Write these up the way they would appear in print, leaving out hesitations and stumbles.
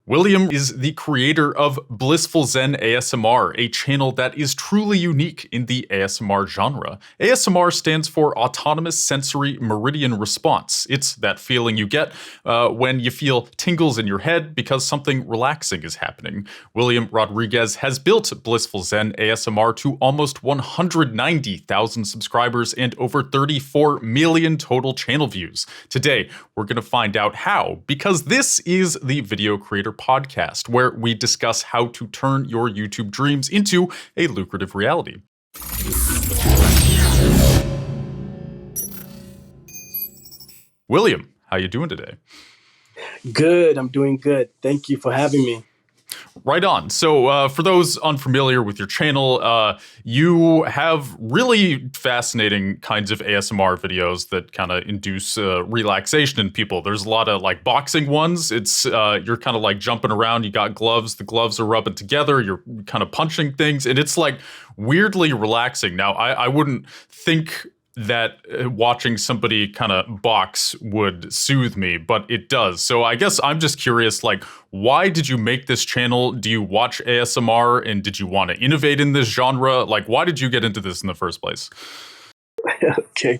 William is the creator of Blissful Zen ASMR, a channel that is truly unique in the ASMR genre. ASMR stands for Autonomous Sensory Meridian Response. It's that feeling you get when you feel tingles in your head because something relaxing is happening. William Rodriguez has built Blissful Zen ASMR to almost 190,000 subscribers and over 34 million total channel views. Today, we're going to find out how, because this is the Video Creator Podcast, where we discuss how to turn your YouTube dreams into a lucrative reality. William, how you doing today? Good. I'm doing good. Thank you for having me. Right on. So for those unfamiliar with your channel, you have really fascinating kinds of ASMR videos that kind of induce relaxation in people. There's a lot of like boxing ones. It's you're kind of like jumping around. You got gloves. The gloves are rubbing together. You're kind of punching things. And it's like weirdly relaxing. Now, I wouldn't think that watching somebody kind of box would soothe me, but it does. So I guess I'm just curious, like, why did you make this channel? Do you watch ASMR and did you want to innovate in this genre? Like, why did you get into this in the first place? Okay.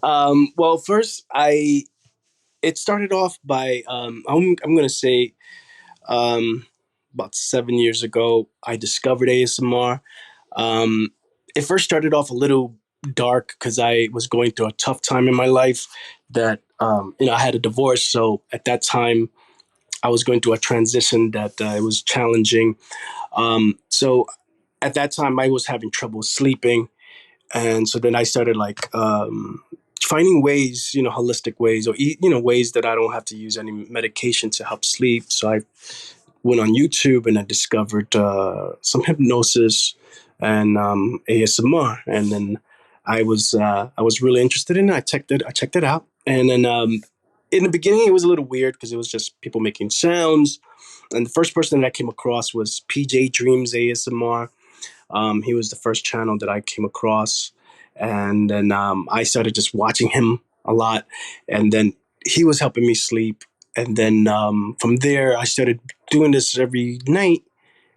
Well, first, it started off by, I'm going to say about 7 years ago, I discovered ASMR. It first started off a little dark because I was going through a tough time in my life that, I had a divorce. So at that time, I was going through a transition that it was challenging. So at that time, I was having trouble sleeping. And so then I started like finding ways, holistic ways or, ways that I don't have to use any medication to help sleep. So I went on YouTube and I discovered some hypnosis and ASMR. And then I was really interested in it. I checked it out. And then in the beginning, it was a little weird because it was just people making sounds. And the first person that I came across was PJ Dreams ASMR. He was the first channel that I came across. And then I started just watching him a lot. And then he was helping me sleep. And then from there, I started doing this every night.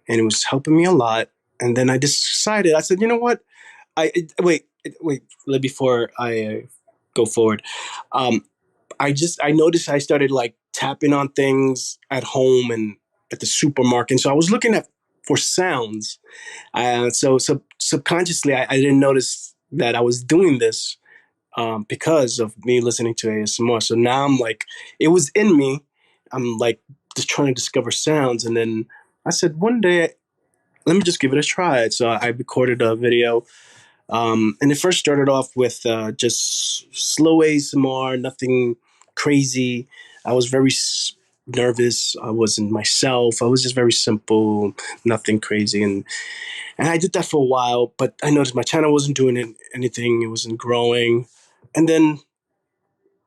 And it was helping me a lot. And then I decided, I said, you know what? Wait, before I go forward. I noticed I started like tapping on things at home and at the supermarket. And so I was looking for sounds. So subconsciously, I didn't notice that I was doing this because of me listening to ASMR. So now I'm like, it was in me. I'm like just trying to discover sounds. And then I said, one day, let me just give it a try. So I recorded a video. And it first started off with just slow ASMR, nothing crazy. I was very nervous. I wasn't myself. I was just very simple, nothing crazy. And I did that for a while, but I noticed my channel wasn't doing anything. It wasn't growing. And then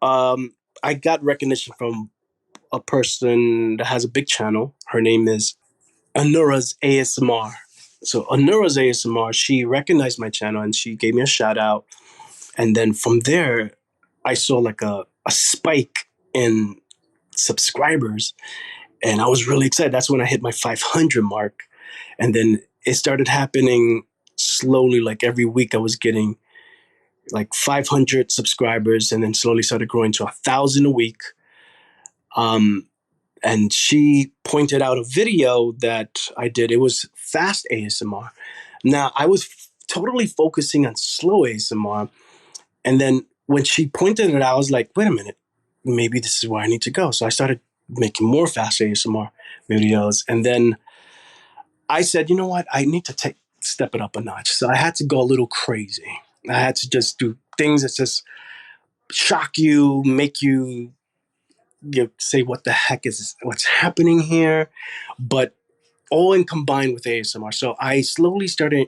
I got recognition from a person that has a big channel. Her name is Anura's ASMR. So Anura's ASMR, she recognized my channel and she gave me a shout out. And then from there, I saw like a spike in subscribers. And I was really excited. That's when I hit my 500 mark. And then it started happening slowly. Like every week I was getting like 500 subscribers and then slowly started growing to 1,000 a week. And she pointed out a video that I did. It was fast ASMR. Now, I was totally focusing on slow ASMR. And then when she pointed it out, I was like, wait a minute, maybe this is where I need to go. So I started making more fast ASMR videos. And then I said, you know what? I need to step it up a notch. So I had to go a little crazy. I had to just do things that just shock you, make you say what the heck is what's happening here, but all in combined with ASMR. So I slowly started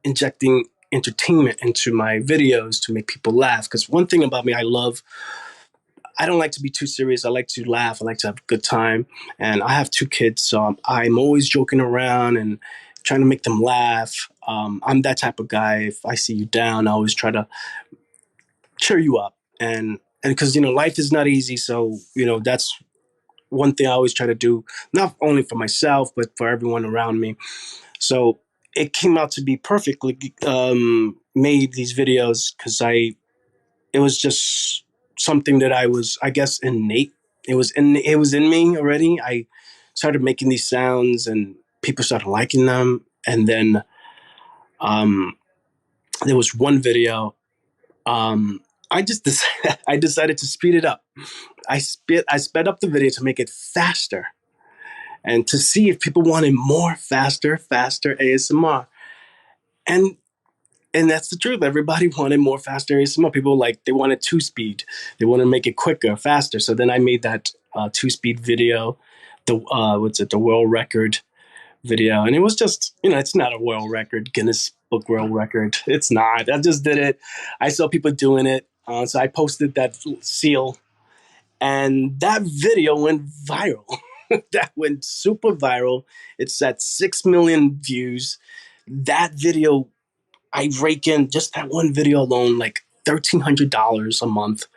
injecting entertainment into my videos to make people laugh. Because one thing about me, I don't like to be too serious. I like to laugh. I like to have a good time. And I have 2 kids, so I'm always joking around and trying to make them laugh. I'm that type of guy. If I see you down, I always try to cheer you up. And because, life is not easy. So, that's one thing I always try to do, not only for myself, but for everyone around me. So it came out to be perfectly made, these videos, because it was just something that I was, I guess, innate. It was in me already. I started making these sounds and people started liking them. And then um, there was one video. I just I decided to speed it up. I sped up the video to make it faster and to see if people wanted more faster ASMR. And and that's the truth. Everybody wanted more faster ASMR. People like they wanted 2 speed. They want to make it quicker, faster. So then I made that 2 speed video, the what's it, the world record video, and it was just, it's not a world record, Guinness Book World Record. It's not. I just did it. I saw people doing it, so I posted that seal, and that video went viral. That went super viral. It's at 6 million views. That video, I rake in just that one video alone like $1,300 a month.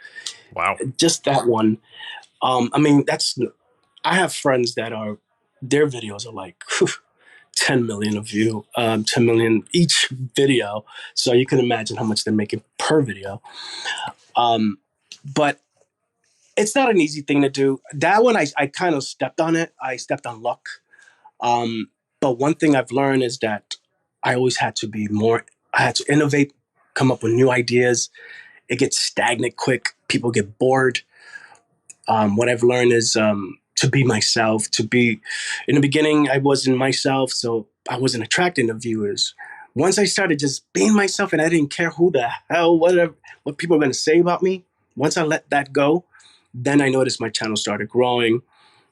Wow. Just that one. I mean, I have friends that are, their videos are like 10 million a view, 10 million each video. So you can imagine how much they're making per video. But it's not an easy thing to do. That one, I kind of stepped on it. I stepped on luck. But one thing I've learned is that I always had to be more, I had to innovate, come up with new ideas. It gets stagnant quick. People get bored. What I've learned is to be myself, in the beginning, I wasn't myself, so I wasn't attracting the viewers. Once I started just being myself and I didn't care who the hell, what people are going to say about me, once I let that go, then I noticed my channel started growing.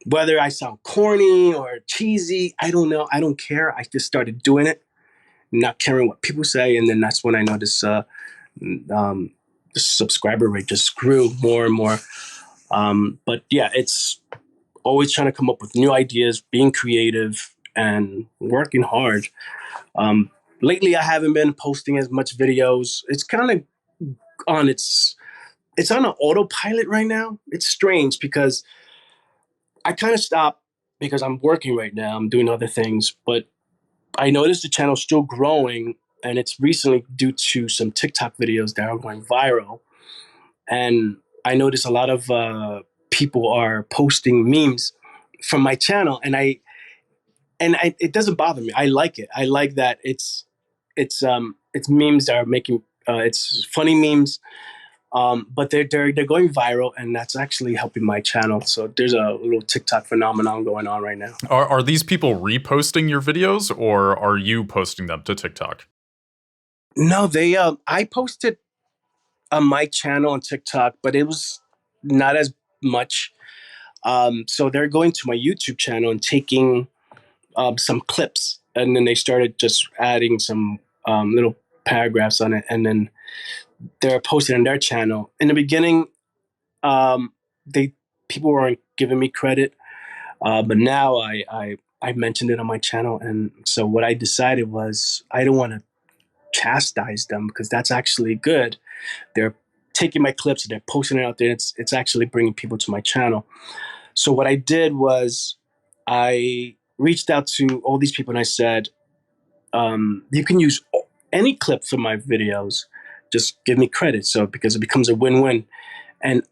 Whether I sound corny or cheesy, I don't know. I don't care. I just started doing it, not caring what people say. And then that's when I noticed the subscriber rate just grew more and more. But yeah, it's always trying to come up with new ideas, being creative, and working hard. Um, Lately, I haven't been posting as much videos. It's kind of on it's on an autopilot right now. It's strange because I kind of stopped because I'm working right now. I'm doing other things, but I noticed the channel's still growing, and it's recently due to some TikTok videos that are going viral. And I noticed a lot of people are posting memes from my channel, and it doesn't bother me. I like it. I like that it's memes that are making it's funny memes, but they're going viral, and that's actually helping my channel. So there's a little TikTok phenomenon going on right now. Are these people reposting your videos, or are you posting them to TikTok? No, they I posted on my channel on TikTok, but it was not as much. So they're going to my YouTube channel and taking some clips, and then they started just adding some little paragraphs on it, and then they're posting on their channel. In the beginning, they people weren't giving me credit, but now I mentioned it on my channel, and so what I decided was I don't want to chastise them because that's actually good. They're taking my clips and they're posting it out there. It's actually bringing people to my channel. So what I did was I reached out to all these people and I said, you can use any clip from my videos. Just give me credit. So because it becomes a win-win. And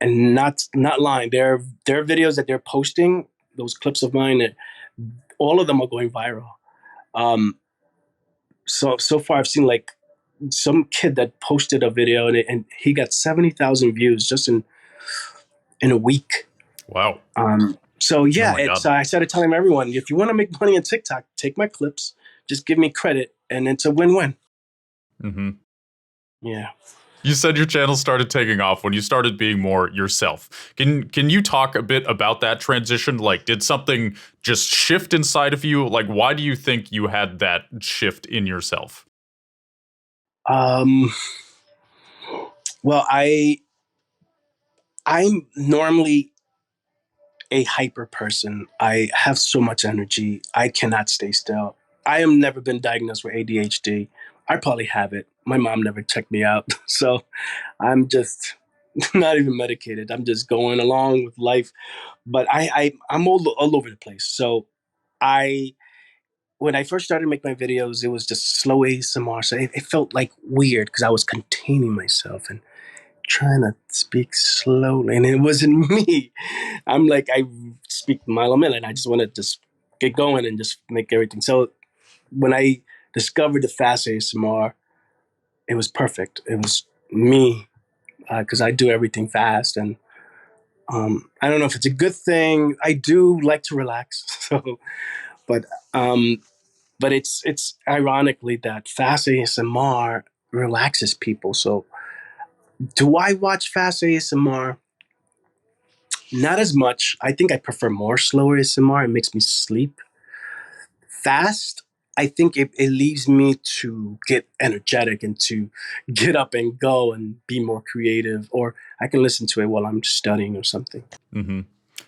not lying, their videos that they're posting, those clips of mine, all of them are going viral. Um, so far I've seen like some kid that posted a video and he got 70,000 views just in a week. Wow. So Oh yeah, my God. I started telling everyone, if you want to make money on TikTok, take my clips, just give me credit, and it's a win-win. Mm-hmm. Yeah. You said your channel started taking off when you started being more yourself. Can you talk a bit about that transition? Like, did something just shift inside of you? Like, why do you think you had that shift in yourself? Um, well, I'm normally a hyper person. I have so much energy. I cannot stay still. I have never been diagnosed with ADHD. I probably have it. My mom never checked me out. So I'm just not even medicated. I'm just going along with life. But I'm all over the place. So I when I first started to make my videos, it was just slow ASMR. So it felt like weird because I was containing myself and trying to speak slowly, and it wasn't me. I'm like, I speak a mile a minute. I just want to just get going and just make everything. So when I discovered the fast ASMR, it was perfect. It was me because I do everything fast, and I don't know if it's a good thing. I do like to relax, so but um, but it's ironically that fast ASMR relaxes people. So do I watch fast ASMR? Not as much. I think I prefer more slower ASMR. It makes me sleep. Fast, I think it leaves me to get energetic and to get up and go and be more creative. Or I can listen to it while I'm studying or something. Hmm.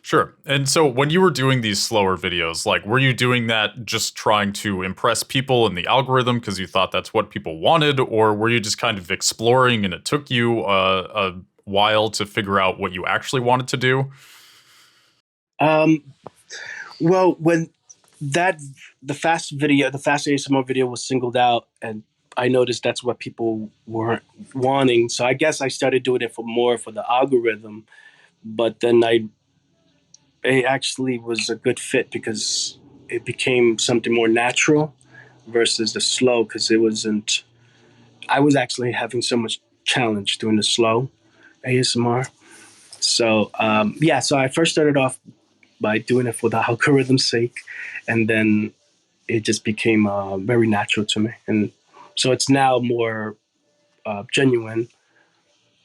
Sure. And so when you were doing these slower videos, like, were you doing that just trying to impress people in the algorithm because you thought that's what people wanted, or were you just kind of exploring and it took you a while to figure out what you actually wanted to do? Um, well, when that the fast ASMR video was singled out, and I noticed that's what people weren't wanting. So I guess I started doing it for more for the algorithm. But then it actually was a good fit because it became something more natural versus the slow because it wasn't. I was actually having so much challenge doing the slow ASMR. So yeah, so I first started off by doing it for the algorithm's sake, and then it just became very natural to me, and so it's now more genuine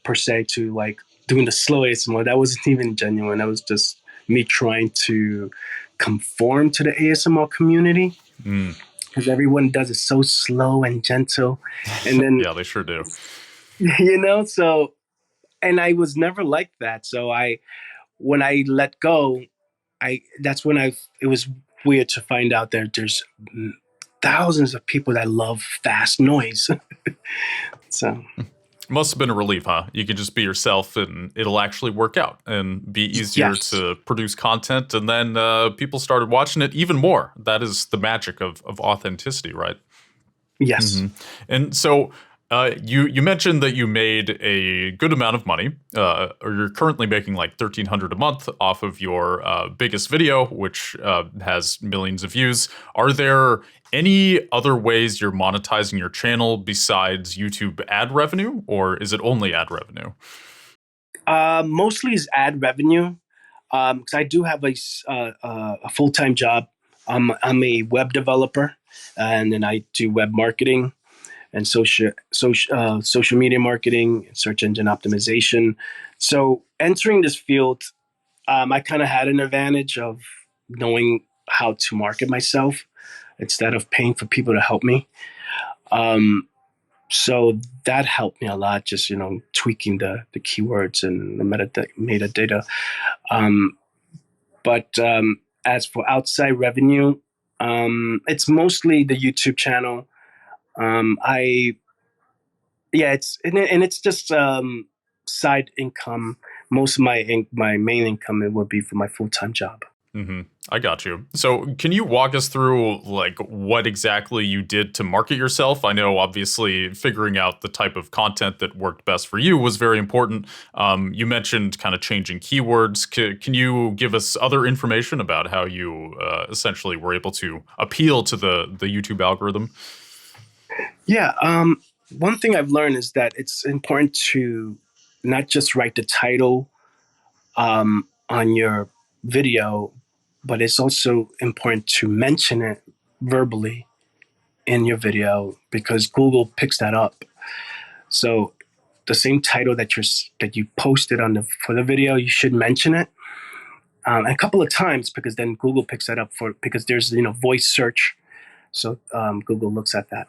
per se to like doing the slow ASMR. That wasn't even genuine. That was just me trying to conform to the ASMR community Mm. because everyone does it so slow and gentle, and then Yeah, they sure do. so and I was never like that. So I when I let go, I that's when I it was weird to find out that there's thousands of people that love fast noise. So Must have been a relief, huh? You could just be yourself and it'll actually work out and be easier yes, to produce content. And then people started watching it even more. That is the magic of authenticity, right? yes. Hmm. And so you mentioned that you made a good amount of money, or you're currently making like 1,300 a month off of your biggest video, which has millions of views. Are there any other ways you're monetizing your channel besides YouTube ad revenue, or is it only ad revenue? Mostly is ad revenue because I do have a full time job. I'm a web developer, and then I do web marketing and social media marketing, search engine optimization. So entering this field, I kind of had an advantage of knowing how to market myself instead of paying for people to help me. Um, so that helped me a lot, just tweaking the keywords and the metadata. Um, but as for outside revenue, it's mostly the YouTube channel. I yeah, it's just side income. Most of my main income it would be for my full time job. Hmm. I got you. So, can you walk us through like what exactly you did to market yourself? I know, obviously, figuring out the type of content that worked best for you was very important. You mentioned kind of changing keywords. Can you give us other information about how you essentially were able to appeal to the YouTube algorithm? Yeah. One thing I've learned is that it's important to not just write the title on your video, but it's also important to mention it verbally in your video because Google picks that up. So the same title that you posted on the for the video, you should mention it a couple of times because then Google picks that up for because there's voice search. So Google looks at that.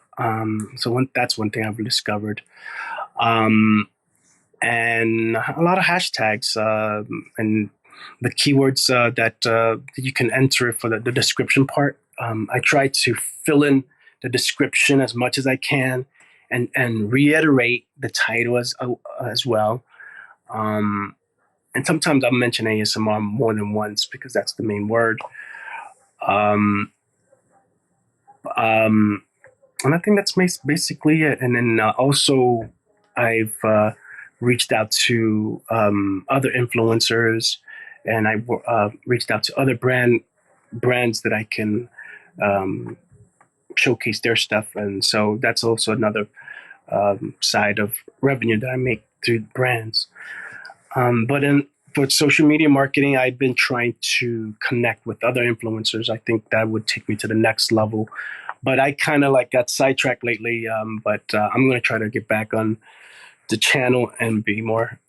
That's one thing I've discovered. Um, and a lot of hashtags and the keywords that you can enter for the description part. I try to fill in the description as much as I can and reiterate the title as well. And sometimes I'll mention ASMR more than once because that's the main word. Um, um, and I think that's basically it. And then also, I've reached out to other influencers, and I reached out to other brands that I can um, showcase their stuff, and so that's also another side of revenue that I make through brands. But in for social media marketing, I've been trying to connect with other influencers. I think that would take me to the next level. But I kind of like got sidetracked lately. But I'm going to try to get back on the channel and be more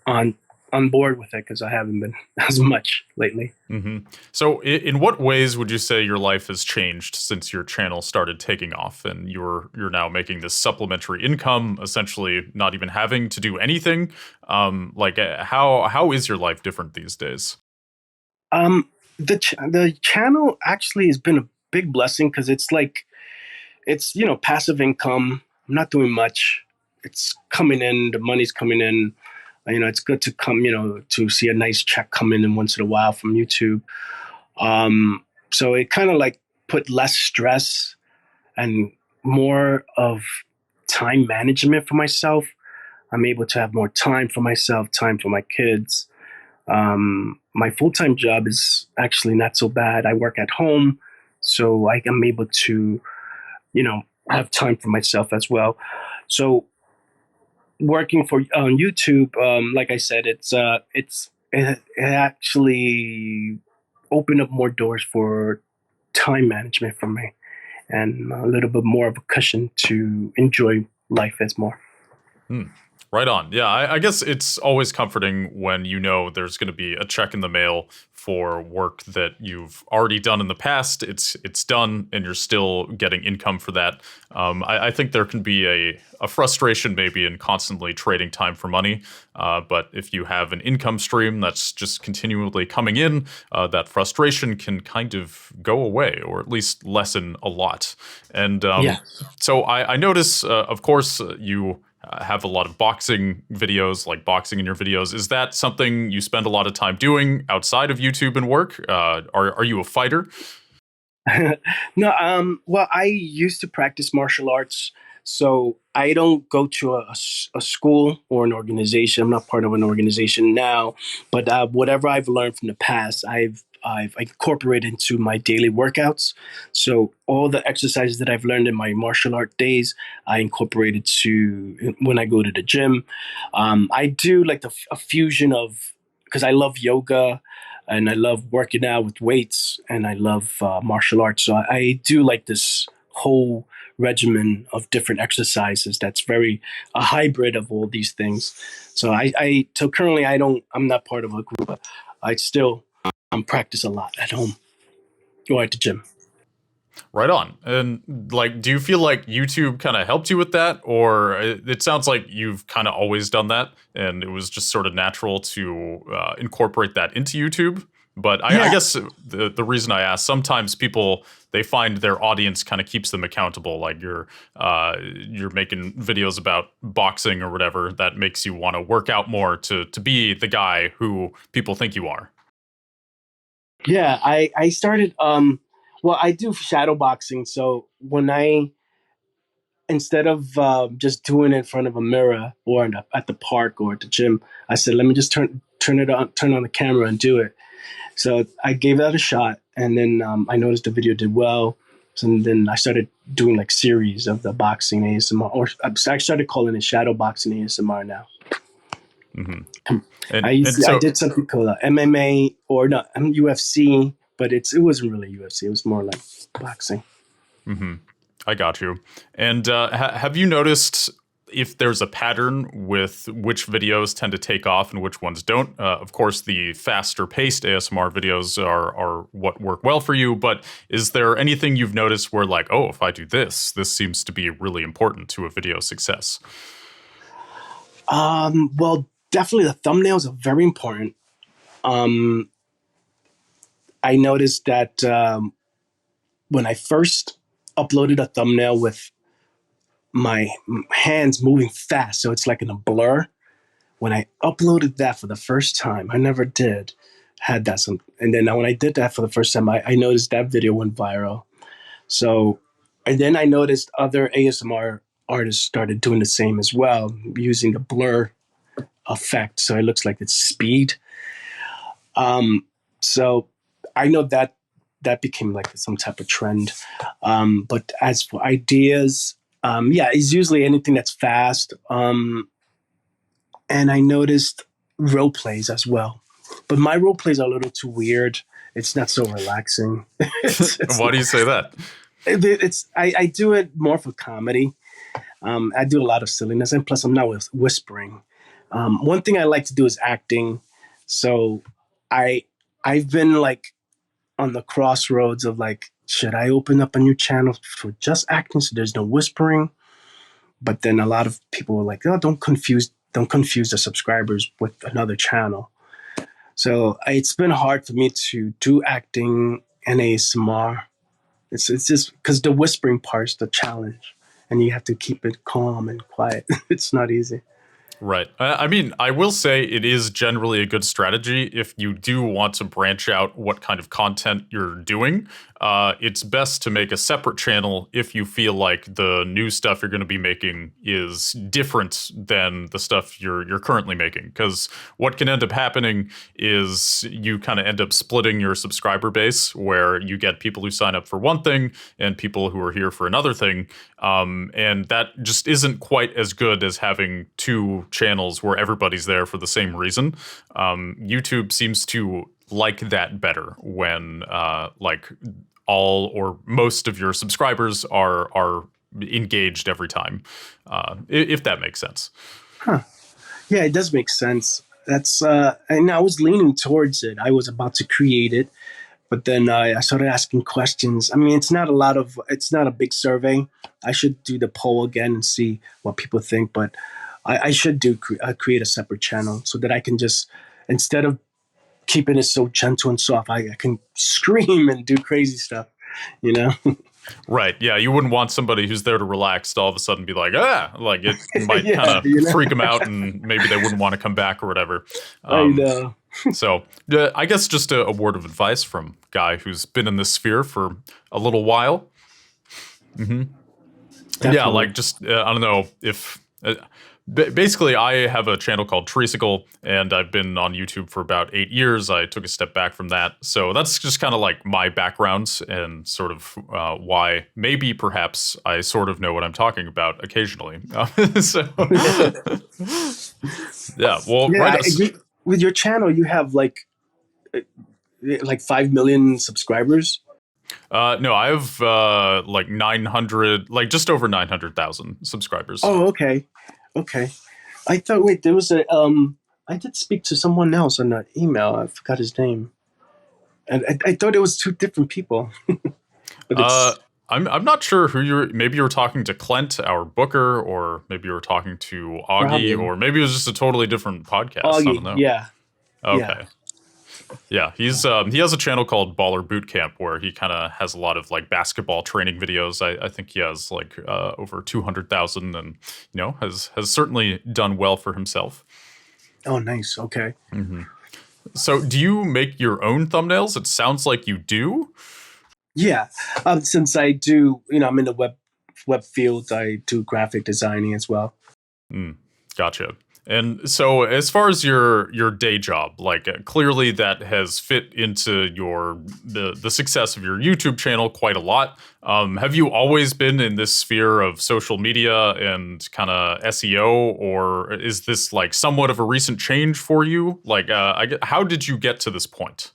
on on board with it because I haven't been as much lately. Hmm. So, in what ways would you say your life has changed since your channel started taking off, and you're now making this supplementary income, essentially not even having to do anything? How is your life different these days? Um, the channel actually has been a big blessing because it's like it's passive income. I'm not doing much. It's coming in. The money's coming in. It's good to come. To see a nice check come in once in a while from YouTube. So it kind of like put less stress and more of time management for myself. I'm able to have more time for myself, time for my kids. My full time job is actually not so bad. I work at home, so I am able to, have time for myself as well. So working for on YouTube, like I said, it actually opened up more doors for time management for me and a little bit more of a cushion to enjoy life as more. Hmm. Right on. Yeah, I guess it's always comforting when you know there's going to be a check in the mail for work that you've already done in the past. It's done, and you're still getting income for that. I think there can be a frustration maybe in constantly trading time for money. But if you have an income stream that's just continually coming in, that frustration can kind of go away, or at least lessen a lot. And Yeah. so I notice, of course, you have a lot of boxing videos, like boxing in your videos. Is that something you spend a lot of time doing outside of YouTube and work? Are you a fighter? No, well, I used to practice martial arts, so I don't go to a school or an organization. I'm not part of an organization now, but whatever I've learned from the past, I've incorporated into my daily workouts. So all the exercises that I've learned in my martial art days, I incorporated to when I go to the gym. I do like a fusion of because I love yoga and I love working out with weights, and I love martial arts. So I do like this whole regimen of different exercises. That's very a hybrid of all these things. So so currently I'm not part of a group. But I still practice a lot at home or at the gym. Right on. And like, do you feel like YouTube kind of helped you with that, or it sounds like you've kind of always done that, and it was just sort of natural to incorporate that into YouTube? But I Yeah. guess the reason I ask, sometimes people they find their audience kind of keeps them accountable. Like you're making videos about boxing or whatever that makes you want to work out more to be the guy who people think you are. Yeah, I started well, I do shadow boxing. So when I instead of just doing it in front of a mirror or at the park or at the gym, I said, let me just turn on the camera and do it. So I gave that a shot, and then I noticed the video did well. So then I started doing like series of the boxing ASMR, or I started calling it shadow boxing ASMR now. Hmm. I So did something called MMA or not UFC, but it wasn't really UFC. It was more like boxing. hmm, I got you. And have you noticed if there's a pattern with which videos tend to take off and which ones don't? Of course, the faster paced ASMR videos are what work well for you, but is there anything you've noticed where, like, oh, if I do this, this seems to be really important to a video success? Well, definitely the thumbnails are very important. Um, I noticed that when I first uploaded a thumbnail with my hands moving fast, so it's like in a blur. when I uploaded that for the first time, I never did had that some, and then when I did that for the first time, I noticed that video went viral. So, and then I noticed other ASMR artists started doing the same as well, using the blur effect, so it looks like it's speed. So I know that that became like some type of trend. But as for ideas, yeah, it's usually anything that's fast. And I noticed role plays as well, but my role plays are a little too weird. It's not so relaxing. It's Why do you say that? it's I do it more for comedy. I do a lot of silliness, and plus I'm not whispering. One thing I like to do is acting. So I I've been like on the crossroads of like, should I open up a new channel for just acting so there's no whispering? But then a lot of people were like, oh, don't confuse the subscribers with another channel. So it's been hard for me to do acting and ASMR. It's just because the whispering part's the challenge, and you have to keep it calm and quiet. It's not easy. Right. I mean, I will say it is generally a good strategy if you do want to branch out what kind of content you're doing. It's best to make a separate channel if you feel like the new stuff you're going to be making is different than the stuff you're currently making. Because what can end up happening is you kind of end up splitting your subscriber base, where you get people who sign up for one thing and people who are here for another thing. And that just isn't quite as good as having two channels where everybody's there for the same reason. YouTube seems to like that better when like all or most of your subscribers are engaged every time, if that makes sense. Huh. Yeah, it does make sense. That's and I was leaning towards it. I was about to create it, but then I started asking questions. I mean, it's not a big survey. I should do the poll again and see what people think, but I should create a separate channel so that I can just, instead of keeping it so gentle and soft, I can scream and do crazy stuff, you know? Right. Yeah. You wouldn't want somebody who's there to relax to all of a sudden be like, like it might Yeah, kind of you know? freak them out and maybe they wouldn't want to come back or whatever. I know. So I guess just a word of advice from a guy who's been in this sphere for a little while. Yeah. Definitely. Like just, I don't know if. Basically, I have a channel called Treesicle, and I've been on YouTube for about 8 years. I took a step back from that. So that's just kind of like my background and sort of why maybe perhaps I sort of know what I'm talking about occasionally. So, yeah, well, Yeah, right. with your channel, you have like 5 million subscribers. No, I have like 900, like just over 900,000 subscribers. Oh, okay. Okay. I thought, wait, there was I did speak to someone else on that email. I forgot his name. And I thought it was two different people. But Uh, it's I'm not sure who maybe you were talking to Clint, our booker, or maybe you were talking to Augie, probably or maybe it was just a totally different podcast. I don't Augie. know. Yeah. Yeah. Okay. Yeah, he has a channel called Baller Boot Camp where he kind of has a lot of like basketball training videos. I think he has like over 200,000, and has certainly done well for himself. Oh, nice. Okay. So, do you make your own thumbnails? It sounds like you do. Yeah. Since I do, I'm in the web field, I do graphic designing as well. Gotcha. And so, as far as your day job, like clearly that has fit into the success of your YouTube channel quite a lot. Have you always been in this sphere of social media and kind of SEO, or is this like somewhat of a recent change for you? Like, how did you get to this point?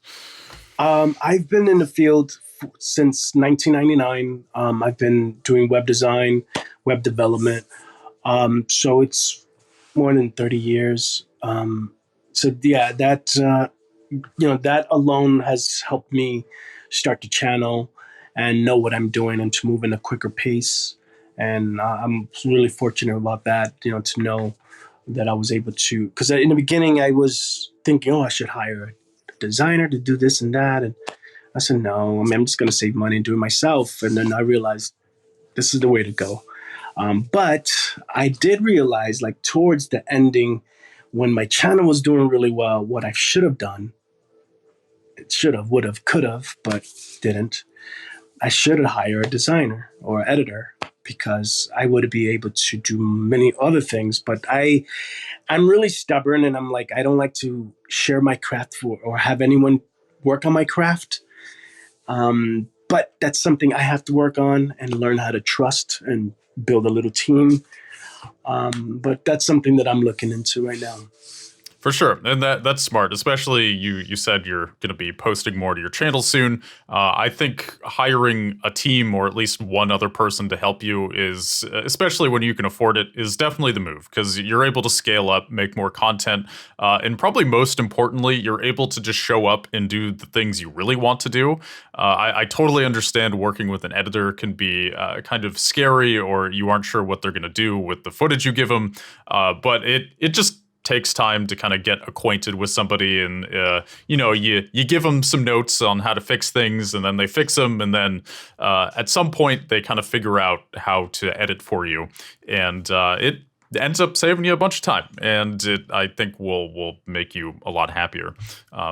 I've been in the field since 1999. I've been doing web design, web development. So it's more than 30 years. So yeah, that alone has helped me start the channel and know what I'm doing and to move in a quicker pace. And I'm really fortunate about that, to know that I was able to, because in the beginning I was thinking, oh, I should hire a designer to do this and that. And I said, no, I mean, I'm just going to save money and do it myself. And then I realized this is the way to go. But I did realize, like towards the ending, when my channel was doing really well, what I should have done, it should have, would have, could have, but didn't. I should have hired a designer or editor because I would be able to do many other things. But I'm really stubborn, and I'm like, I don't like to share my craft or have anyone work on my craft. But that's something I have to work on and learn how to trust and build a little team. But that's something that I'm looking into right now. For sure, and that's smart. Especially you said you're going to be posting more to your channel soon. I think hiring a team or at least one other person to help you is, especially when you can afford it, is definitely the move because you're able to scale up, make more content, and probably most importantly, you're able to just show up and do the things you really want to do. I totally understand working with an editor can be kind of scary, or you aren't sure what they're going to do with the footage you give them, but it just takes time to kind of get acquainted with somebody, and you give them some notes on how to fix things, and then they fix them, and then at some point they kind of figure out how to edit for you, and it ends up saving you a bunch of time, and it, I think, will make you a lot happier.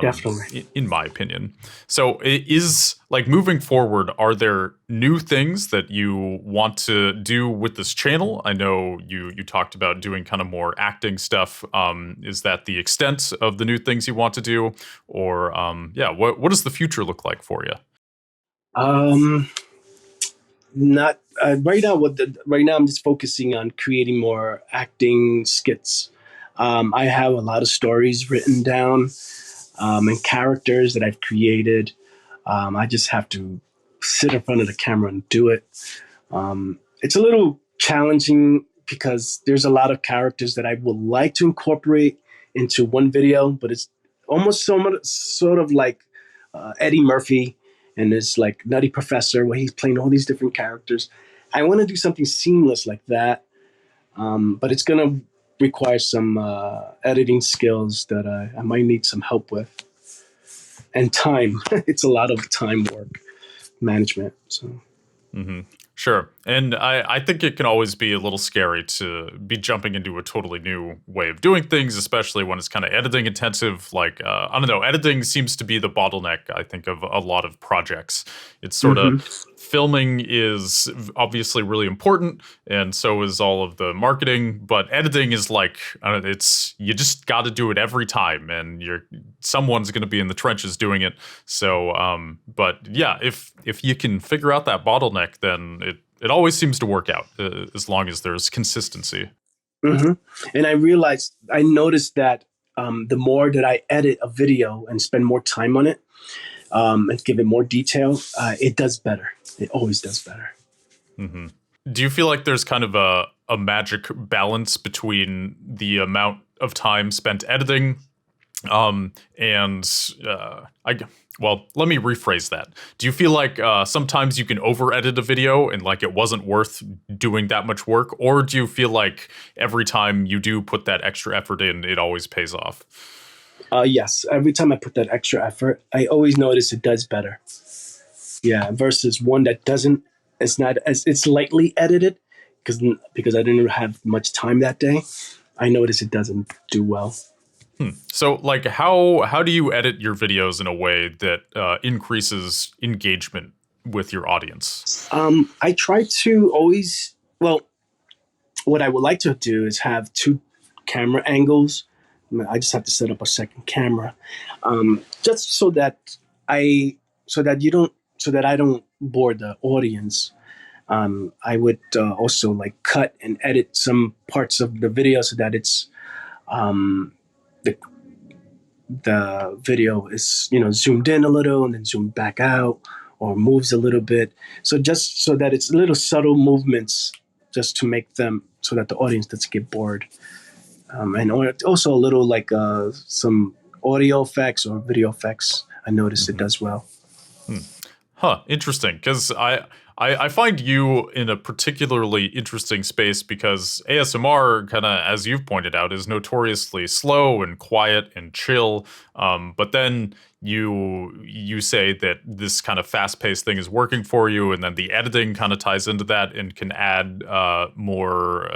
Definitely. In my opinion. So it is like moving forward, are there new things that you want to do with this channel? I know you talked about doing kind of more acting stuff. Is that the extent of the new things you want to do? Or what does the future look like for you? Not right now. Right now, I'm just focusing on creating more acting skits. I have a lot of stories written down and characters that I've created. I just have to sit in front of the camera and do it. It's a little challenging because there's a lot of characters that I would like to incorporate into one video, but it's almost sort of like Eddie Murphy and his like Nutty Professor, where he's playing all these different characters. I want to do something seamless like that, but it's going to require some editing skills that I might need some help with, and time. It's a lot of time work management. So. Mm-hmm. Sure. And I think it can always be a little scary to be jumping into a totally new way of doing things, especially when it's kind of editing intensive. Like, I don't know, editing seems to be the bottleneck, I think, of a lot of projects. It's sort of filming is obviously really important, and so is all of the marketing. But editing is like, it's you just got to do it every time, and someone's going to be in the trenches doing it. So, but yeah, if you can figure out that bottleneck, then it always seems to work out as long as there's consistency. And I noticed that the more that I edit a video and spend more time on it and give it more detail, it does better. It always does better. Mm-hmm. Do you feel like there's kind of a magic balance between the amount of time spent editing well, let me rephrase that. Do you feel like sometimes you can over-edit a video and like it wasn't worth doing that much work? Or do you feel like every time you do put that extra effort in, it always pays off? Yes. Every time I put that extra effort, I always notice it does better. Yeah. Versus one that doesn't, it's lightly edited because I didn't have much time that day. I notice it doesn't do well. So, like, how do you edit your videos in a way that increases engagement with your audience? I try to always, well, what I would like to do is have two camera angles. I just have to set up a second camera, just so that I don't bore the audience. I would also like cut and edit some parts of the video so that it's the video is zoomed in a little and then zoomed back out or moves a little bit. So just so that it's little subtle movements, just to make them so that the audience doesn't get bored. And also a little like some audio effects or video effects. I noticed it does well. Huh, interesting. Because I find you in a particularly interesting space because ASMR, kind of as you've pointed out, is notoriously slow and quiet and chill. But then you say that this kind of fast-paced thing is working for you, and then the editing kind of ties into that and can add more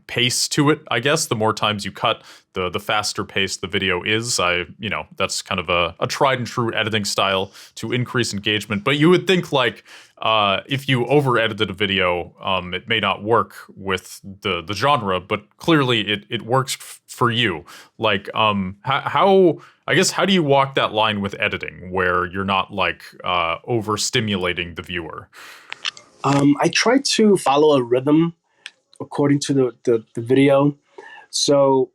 pace to it. I guess the more times you cut, the faster pace the video is. That's kind of a tried and true editing style to increase engagement. But you would think like if you over edited a video, it may not work with the genre, but clearly it works for you. Like how I guess how do you walk that line with editing where you're not like overstimulating the viewer? I try to follow a rhythm according to the video. So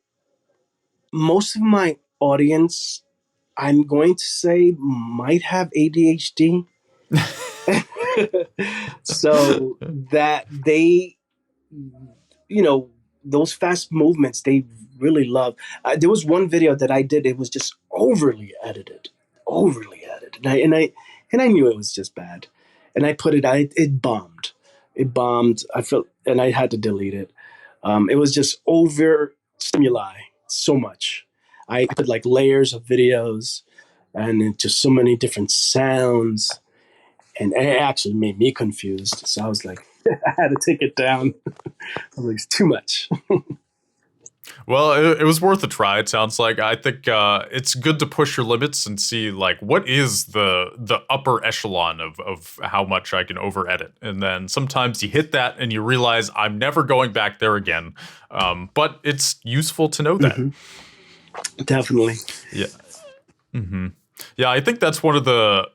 most of my audience, I'm going to say, might have ADHD. So that they, you know, those fast movements, they really love. There was one video that I did, it was just overly edited. And I knew it was just bad. And I put it bombed. It bombed. I felt, and I had to delete it. It was just over stimuli so much. I put like layers of videos and just so many different sounds, and it actually made me confused. So I was like, I had to take it down. I was like, it's too much. Well, it was worth a try. It sounds like. I think it's good to push your limits and see like what is the upper echelon of how much I can over edit, and then sometimes you hit that and you realize I'm never going back there again. But it's useful to know that. Mhm. Definitely. Yeah. hmm Yeah, I think that's one of the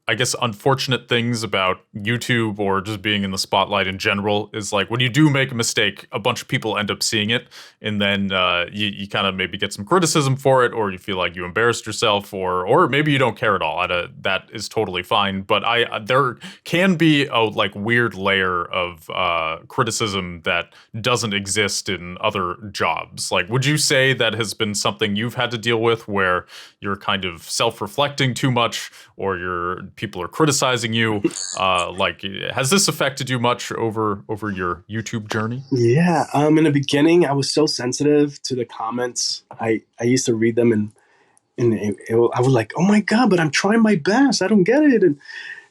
I guess unfortunate things about YouTube or just being in the spotlight in general is like when you do make a mistake, a bunch of people end up seeing it, and then you kind of maybe get some criticism for it, or you feel like you embarrassed yourself, or maybe you don't care at all. That is totally fine. But there can be a like weird layer of criticism that doesn't exist in other jobs. Like, would you say that has been something you've had to deal with where you're kind of self-reflecting too much, or people are criticizing you? Like, has this affected you much over your YouTube journey? Yeah. In the beginning, I was so sensitive to the comments. I used to read them, and I was like, oh my God, but I'm trying my best. I don't get it.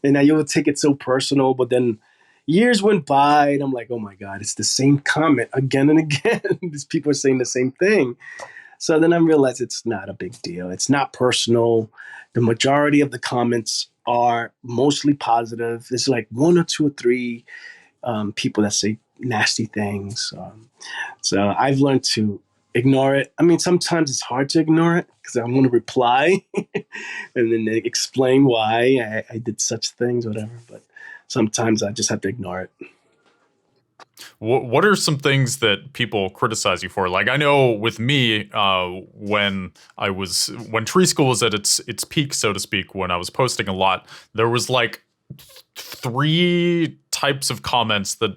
And I would take it so personal. But then years went by, and I'm like, oh my God, it's the same comment again and again. These people are saying the same thing. So then I realized it's not a big deal. It's not personal. The majority of the comments are mostly positive. There's like one or two or three people that say nasty things. So I've learned to ignore it. I mean, sometimes it's hard to ignore it because I want to reply and then they explain why I did such things, whatever. But sometimes I just have to ignore it. What are some things that people criticize you for? Like I know with me, when Tree School was at its peak, so to speak, when I was posting a lot, there was like three types of comments that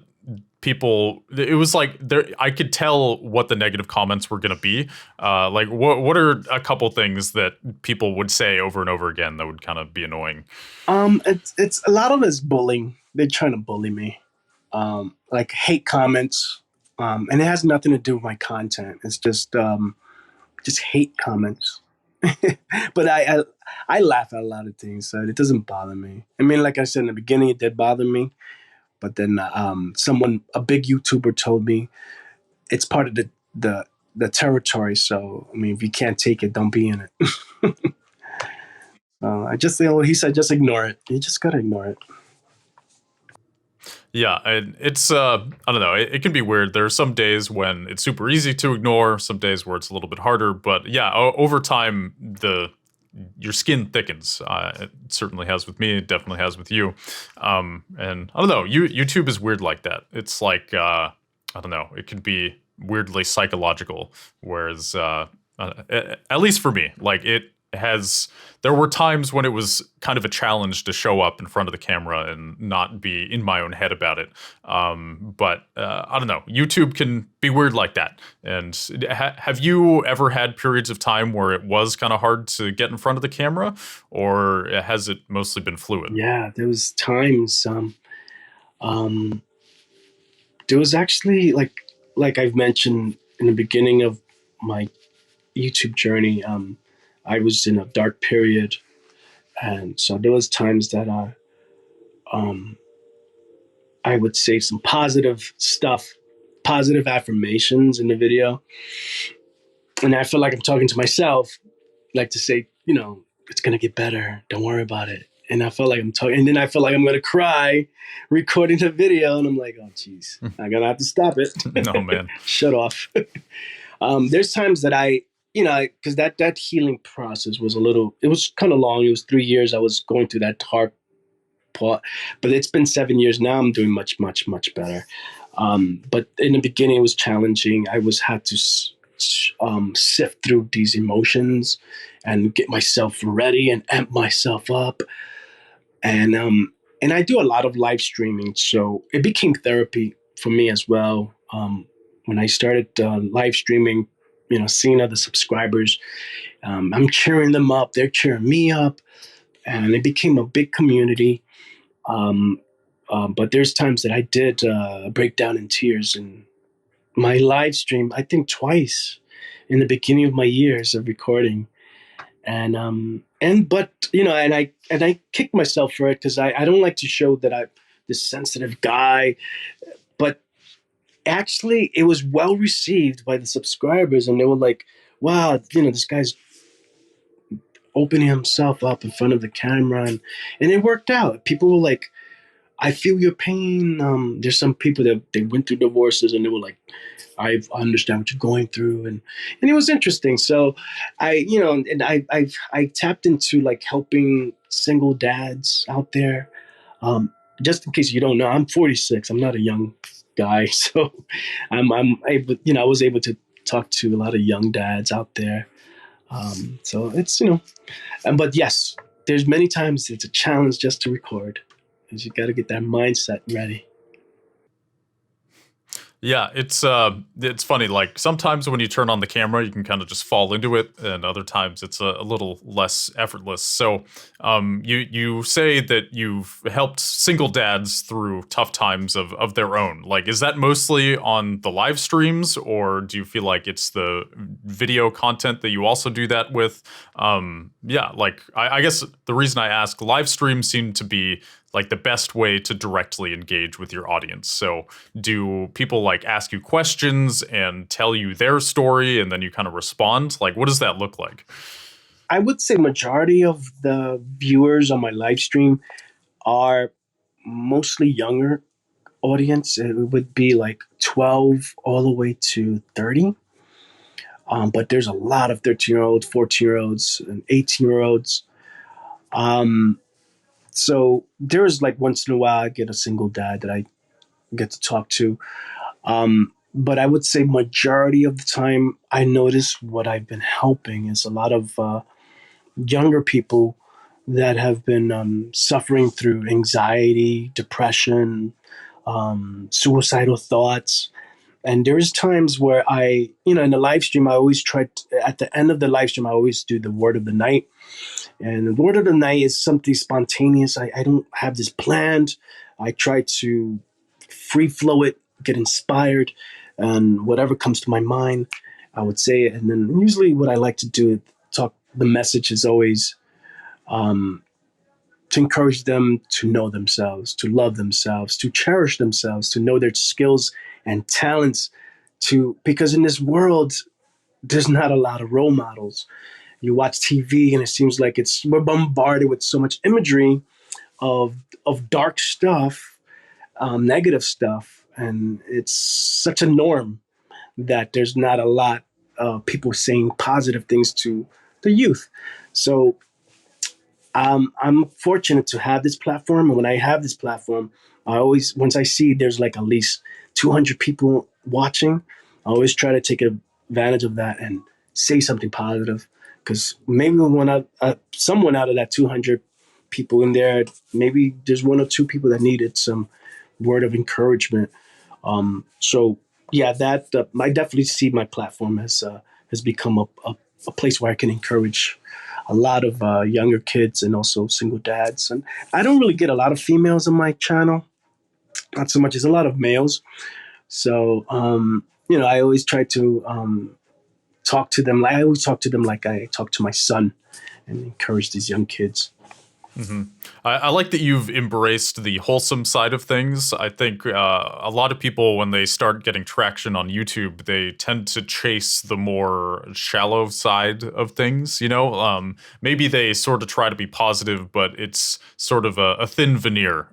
people. It was like there, I could tell what the negative comments were going to be. Like what are a couple things that people would say over and over again that would kind of be annoying? It's a lot of it's bullying. They're trying to bully me. Like hate comments, and it has nothing to do with my content. It's just hate comments. But I laugh at a lot of things, so it doesn't bother me. I mean, like I said in the beginning, it did bother me, but then a big YouTuber, told me it's part of the territory. So I mean, if you can't take it, don't be in it. He said, just ignore it. You just gotta ignore it. Yeah, and it's I don't know, it can be weird. There are some days when it's super easy to ignore, some days where it's a little bit harder, but yeah, over time the your skin thickens. It certainly has with me, it definitely has with you. And I don't know, YouTube is weird like that. It's like I don't know, it can be weirdly psychological, whereas at least for me, like it has there were times when it was kind of a challenge to show up in front of the camera and not be in my own head about it. But I don't know. YouTube can be weird like that. And have you ever had periods of time where it was kind of hard to get in front of the camera, or has it mostly been fluid? Yeah, there was times. Um, there was actually like I've mentioned in the beginning of my YouTube journey. I was in a dark period, and so there was times that um, I would say some positive stuff, positive affirmations in the video, and I feel like I'm talking to myself, like to say, it's gonna get better. Don't worry about it. And I felt like I'm talking, and then I feel like I'm gonna cry recording the video, and I'm like, oh, geez, I'm gonna have to stop it. No, man. Shut off. There's times that because that healing process was it was kind of long. It was 3 years. I was going through that dark part, but it's been 7 years now. I'm doing much, much, much better. But in the beginning, it was challenging. I had to sift through these emotions and get myself ready and amp myself up. And I do a lot of live streaming, so it became therapy for me as well. When I started live streaming, seeing other subscribers, I'm cheering them up. They're cheering me up, and it became a big community. Um, but there's times that I did break down in tears in my live stream. I think twice in the beginning of my years of recording, and I kick myself for it because I don't like to show that I'm this sensitive guy, but actually it was well received by the subscribers, and they were like, wow, this guy's opening himself up in front of the camera, and it worked out. People were like, I feel your pain. There's some people that they went through divorces, and they were like, I understand what you're going through, and it was interesting. So I tapped into like helping single dads out there. Just in case you don't know, I'm 46. I'm not a young guy, so I'm able. I was able to talk to a lot of young dads out there. So it's but yes, there's many times it's a challenge just to record, because you got to get that mindset ready. Yeah, it's funny. Like sometimes when you turn on the camera, you can kind of just fall into it, and other times it's a little less effortless. So, you say that you've helped single dads through tough times of their own. Like, is that mostly on the live streams, or do you feel like it's the video content that you also do that with? Yeah, like I guess the reason I ask, live streams seem to be like the best way to directly engage with your audience. So do people like ask you questions and tell you their story and then you kind of respond? Like, what does that look like? I would say majority of the viewers on my live stream are mostly younger audience. It would be like 12 all the way to 30. But there's a lot of 13-year-olds, 14-year-olds, and 18-year-olds. So there's like once in a while I get a single dad that I get to talk to. But I would say majority of the time I notice what I've been helping is a lot of younger people that have been suffering through anxiety, depression, suicidal thoughts. And there's times where in the live stream, I always at the end of the live stream, I always do the word of the night. And the word of the night is something spontaneous. I don't have this planned. I try to free flow it, get inspired, and whatever comes to my mind, I would say it. And then usually what I like to do is the message is always to encourage them to know themselves, to love themselves, to cherish themselves, to know their skills and talents, because in this world, there's not a lot of role models. You watch TV and it seems like we're bombarded with so much imagery of dark stuff, negative stuff, and it's such a norm that there's not a lot of people saying positive things to the youth. So I'm fortunate to have this platform, and when I have this platform, once I see there's like at least 200 people watching, I always try to take advantage of that and say something positive, because maybe someone out of that 200 people in there, maybe there's one or two people that needed some word of encouragement. So yeah, that I definitely see my platform has become a place where I can encourage a lot of younger kids and also single dads. And I don't really get a lot of females on my channel, not so much as a lot of males. So I always try to talk to them. I always talk to them like I talk to my son, and encourage these young kids. Mm-hmm. I like that you've embraced the wholesome side of things. I think a lot of people, when they start getting traction on YouTube, they tend to chase the more shallow side of things. Maybe they sort of try to be positive, but it's sort of a thin veneer.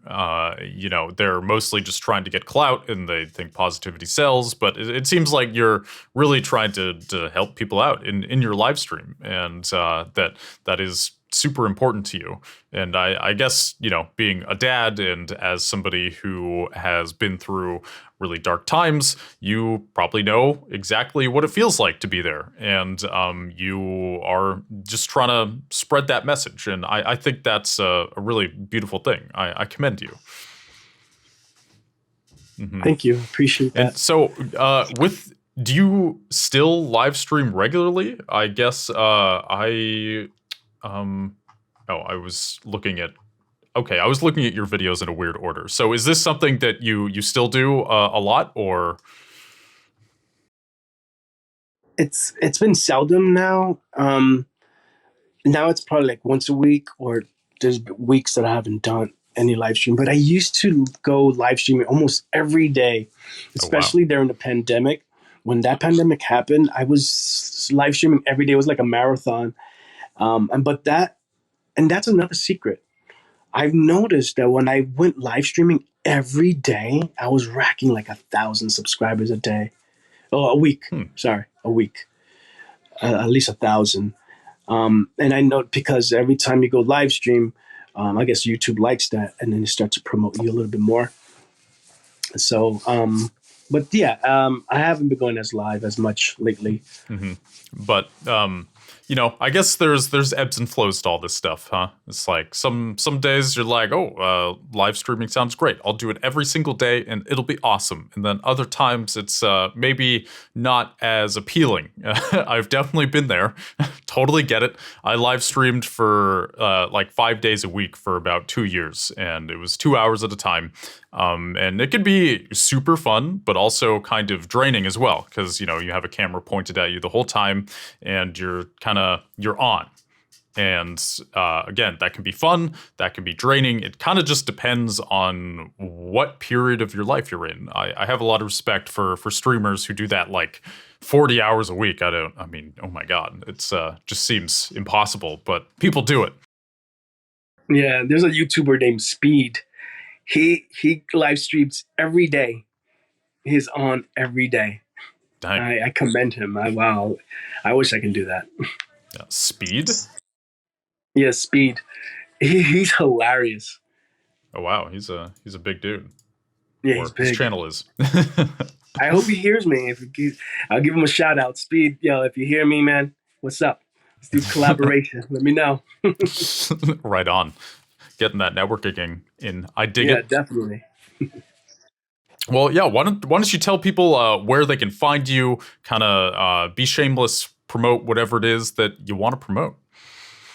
They're mostly just trying to get clout, and they think positivity sells. But it seems like you're really trying to help people out in your live stream, and that is super important to you. And I guess, being a dad and as somebody who has been through really dark times, you probably know exactly what it feels like to be there. And you are just trying to spread that message. And I think that's a really beautiful thing. I commend you. Mm-hmm. Thank you. Appreciate that. And so do you still live stream regularly? I guess I was looking at your videos in a weird order. So is this something that you still do a lot, or? It's been seldom now. Now it's probably like once a week, or there's weeks that I haven't done any live stream. But I used to go live streaming almost every day, especially during the pandemic. When that pandemic happened, I was live streaming every day. It was like a marathon. And that's another secret. I've noticed that when I went live streaming every day, I was racking like 1,000 subscribers a day. Oh, a week. Sorry, a week. At least 1,000. And I know because every time you go live stream, I guess YouTube likes that, and then it starts to promote you a little bit more. So, but yeah, I haven't been going as live as much lately. Mm-hmm. But I guess there's ebbs and flows to all this stuff, huh? It's like some days you're like, live streaming sounds great. I'll do it every single day and it'll be awesome. And then other times it's maybe not as appealing. I've definitely been there. Totally get it. I live streamed for like 5 days a week for about 2 years, and it was 2 hours at a time. And it could be super fun, but also kind of draining as well, because, you have a camera pointed at you the whole time and you're on. And again, that can be fun, that can be draining. It kind of just depends on what period of your life you're in. I have a lot of respect for streamers who do that like 40 hours a week. Oh my God, it's just seems impossible, but people do it. Yeah, there's a YouTuber named Speed. He live streams every day. He's on every day. I commend him. Wow, I wish I can do that. Speed? Yeah, Speed. He's hilarious. Oh wow, he's a big dude. Yeah, he's big. His channel is. I hope he hears me. I'll give him a shout out. Speed, yo, if you hear me, man, what's up? Let's do collaboration. Let me know. Right on. Getting that networking in. I dig it. Yeah, definitely. Well, yeah, why don't you tell people where they can find you, kind of be shameless, promote whatever it is that you want to promote.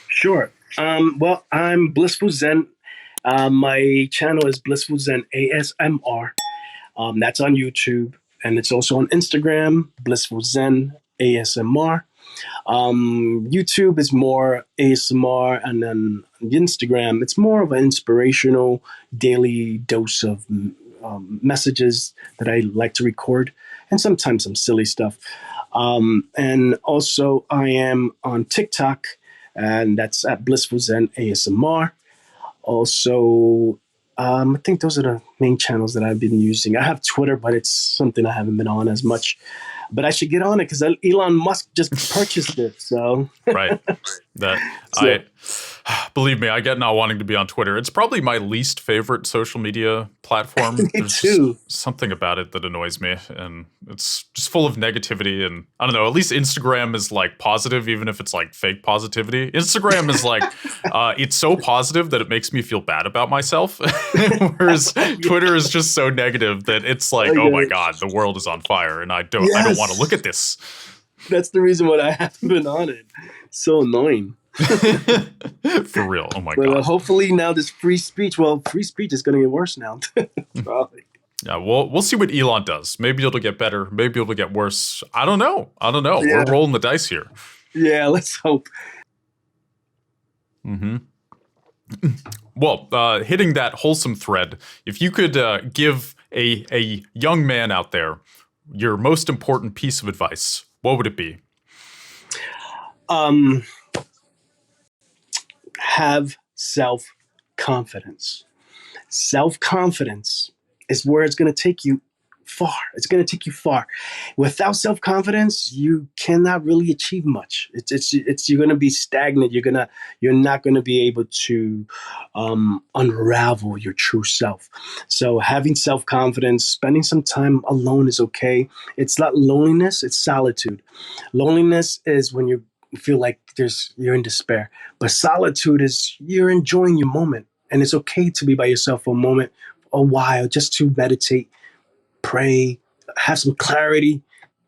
Sure. Well, I'm Blissful Zen. My channel is Blissful Zen ASMR. That's on YouTube, and it's also on Instagram, Blissful Zen ASMR. YouTube is more ASMR, and then Instagram, it's more of an inspirational daily dose of messages that I like to record, and sometimes some silly stuff. And also I am on TikTok, and that's at Blissful Zen ASMR. Also, I think those are the main channels that I've been using. I have Twitter, but it's something I haven't been on as much. But I should get on it because Elon Musk just purchased it. So right, believe me, I get not wanting to be on Twitter. It's probably my least favorite social media platform. There's too. Something about it that annoys me, and it's just full of negativity. And I don't know. At least Instagram is like positive, even if it's like fake positivity. Instagram is like it's so positive that it makes me feel bad about myself, whereas Twitter is just so negative that it's like, oh my God, the world is on fire, and I don't want to look at this. That's the reason why I haven't been on it. So annoying. For real. Oh my God. Hopefully now this free speech. Well, free speech is going to get worse now. Probably. Yeah, we'll see what Elon does. Maybe it'll get better. Maybe it'll get worse. I don't know. We're Yeah, rolling the dice here. yeah. Let's hope. Hmm. Well, hitting that wholesome thread, if you could give a young man out there your most important piece of advice, what would it be? Um, have self confidence. Self confidence is where it's going to take you far. It's going to take you far. Without self confidence, you cannot really achieve much. It's you're going to be stagnant. You're not going to be able to unravel your true self. So having self confidence, spending some time alone is okay. It's not loneliness. It's solitude. Loneliness is when you feel like you're in despair, but solitude is you're enjoying your moment, and it's okay to be by yourself for a moment, a while, just to meditate, pray, have some clarity,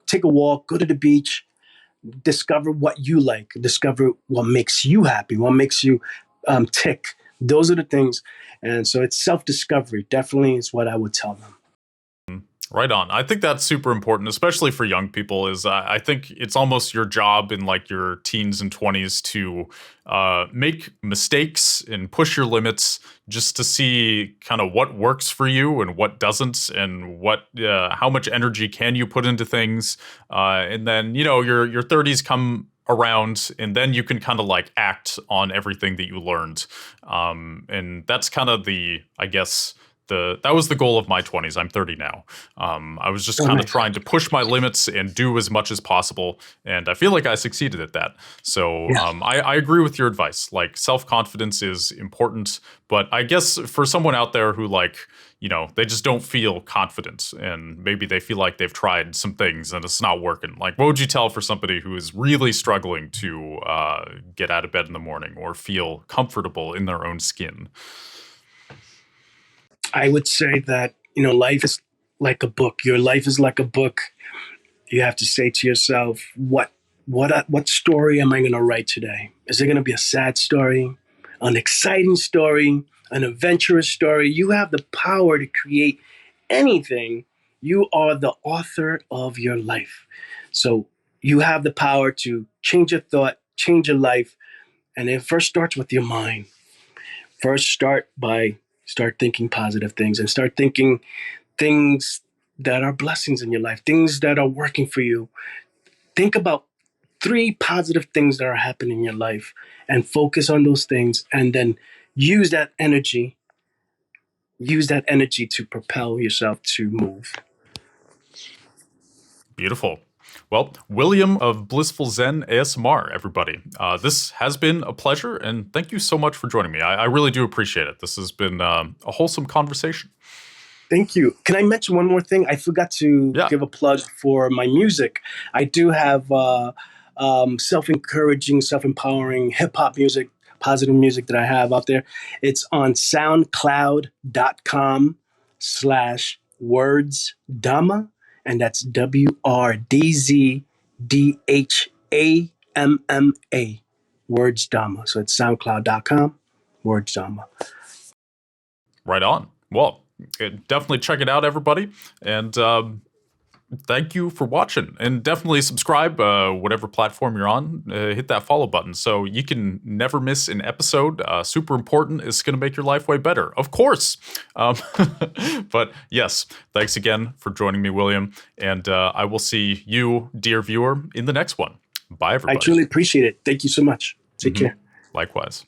take a walk, go to the beach, discover what you like, discover what makes you happy, what makes you tick. Those are the things. And so it's self discovery, definitely is what I would tell them. Right on. I think that's super important, especially for young people. Is I think it's almost your job in like your teens and 20s to make mistakes and push your limits, just to see kind of what works for you and what doesn't, and what how much energy can you put into things. And then your 30s come around, and then you can kind of like act on everything that you learned. And that's kind of I guess. That was the goal of my 20s. I'm 30 now. I was just Oh, kind of nice. trying to push my limits and do as much as possible, and I feel like I succeeded at that. So Yeah. I agree with your advice. Like, self-confidence is important, but I guess for someone out there who they just don't feel confident, and maybe they feel like they've tried some things and it's not working. Like, what would you tell for somebody who is really struggling to get out of bed in the morning or feel comfortable in their own skin? I would say that, life is like a book. Your life is like a book. You have to say to yourself, what story am I going to write today? Is it going to be a sad story, an exciting story, an adventurous story? You have the power to create anything. You are the author of your life. So you have the power to change your thought, change your life, and it first starts with your mind. First, start thinking positive things, and start thinking things that are blessings in your life, things that are working for you. Think about three positive things that are happening in your life and focus on those things, and then use that energy, to propel yourself to move. Beautiful. Well, William of Blissful Zen ASMR, everybody. This has been a pleasure, and thank you so much for joining me. I really do appreciate it. This has been a wholesome conversation. Thank you. Can I mention one more thing? I forgot to Yeah. give a plug for my music. I do have self-encouraging, self-empowering hip-hop music, positive music that I have out there. It's on soundcloud.com/wordsdhamma, and that's WRDZDHAMMA, Words Dhamma. So it's soundcloud.com, Words Dhamma. Right on. Well, definitely check it out, everybody. And thank you for watching. And definitely subscribe, whatever platform you're on. Hit that follow button so you can never miss an episode. Super important. It's going to make your life way better, of course. But yes, thanks again for joining me, William. And I will see you, dear viewer, in the next one. Bye, everybody. I truly appreciate it. Thank you so much. Take care. Likewise.